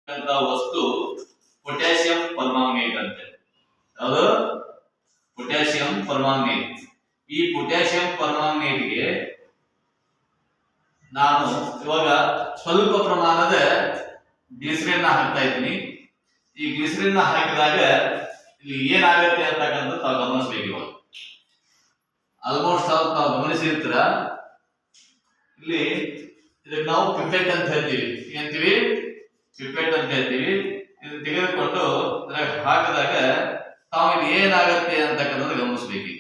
ವಸ್ತು potassium permanganate ಅಂತೆ. ಯಾವುದು? Potassium permanganate. ಈ ಪೊಟ್ಯಾಸಿಯಂ ಪರ್ಮಾಂಗನೇಟ್ಗೆ ನಾನು ಇವಾಗ ಸ್ವಲ್ಪ ಪ್ರಮಾಣದ ಗ್ಲಿಸರಿನ್ ಹಾಕ್ತಾ ಇದ್ದೀನಿ. ಈ ಗ್ಲಿಸರಿನ್ ಹಾಕಿದಾಗ ಇಲ್ಲಿ ಏನಾಗುತ್ತೆ ಅಂತಕ್ಕಂಥದ್ದು ತಾವು ಗಮನಿಸಬೇಕು. ಇವಾಗ ಆಲ್ಮೋಸ್ಟ್ ತಾವು ಗಮನಿಸಿರ್ತೀರ, ಇಲ್ಲಿ ಇದಕ್ಕೆ ನಾವು ಪಿಪೆಟ್ ಅಂತ ಹೇಳ್ತೀವಿ. ಏನಂತೀವಿ? ಪಿಪೆಟ್ ಅಂತ ಹೇಳ್ತೀವಿ. ಇದನ್ನ ತೆಗೆದುಕೊಂಡು ಹಾಕಿದಾಗ ತಾವು ಇದು ಏನಾಗುತ್ತೆ ಅಂತಕ್ಕಂಥದ್ದು ಗಮನಿಸಬೇಕು.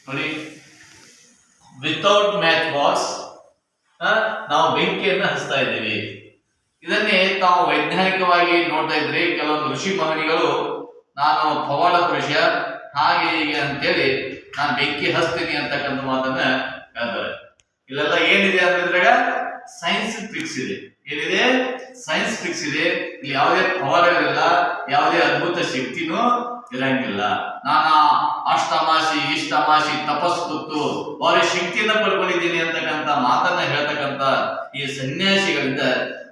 ನೋಡಿ, ವಿತೌಟ್ ಮ್ಯಾಚ್ ಬಾಕ್ಸ್ ನಾವು ಬೆಂಕಿಯನ್ನು ಹಚ್ತಾ ಇದ್ದೀವಿ. ಇದನ್ನೇ ತಾವು ವೈಜ್ಞಾನಿಕವಾಗಿ ನೋಡ್ತಾ ಇದ್ರಿ. ಕೆಲವೊಂದು ಋಷಿ ಮಹನಿಗಳು ನಾನು ಪವಾಡ ಪುರುಷ ಹಾಗೆ ಹೀಗೆ ಅಂತೇಳಿ ನಾನು ಬೆಂಕಿ ಹಚ್ತೀನಿ ಅಂತಕ್ಕಂಥ ಮಾತನ್ನ ಹೇಳ್ತಾರೆ. ಇಲ್ಲೆಲ್ಲ ಏನಿದೆ ಅಂದ್ರೆ ಸೈನ್ಸ್ ಟ್ರಿಕ್ಸ್ ಇದೆ. ಏನಿದೆ? ಸೈನ್ಸ್ ಟ್ರಿಕ್ಸ್ ಇದೆ. ಇಲ್ಲಿ ಯಾವುದೇ ಪವಾಡಗಳಿಲ್ಲ, ಯಾವುದೇ ಅದ್ಭುತ ಶಕ್ತಿನೂ ಇರಂಗಿಲ್ಲ. ನಾನಾ ಅಷ್ಟಮಾಸಿ ಇಷ್ಟಮಾಸಿ ತಪಸ್ ಕೂತು ಅವರ ಶಕ್ತಿಯನ್ನ ಪಡ್ಕೊಂಡಿದ್ದೀನಿ ಅಂತಕ್ಕಂಥ ಮಾತನ್ನ ಹೇಳ್ತಕ್ಕಂಥ ಈ ಸನ್ಯಾಸಿಗಳಿಂದ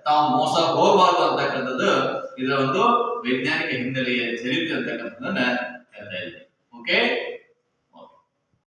ತಾವು ಮೋಸ ಹೋಗಬಾರ್ದು ಅಂತಕ್ಕಂಥದ್ದು ಇದರ ಒಂದು ವೈಜ್ಞಾನಿಕ ಹಿನ್ನೆಲೆಯ ಚರಿತ್ರೆ ಅಂತಕ್ಕಂಥದ್ದನ್ನ ಹೇಳ್ತಾ ಇದ್ದೀನಿ. ಓಕೆ.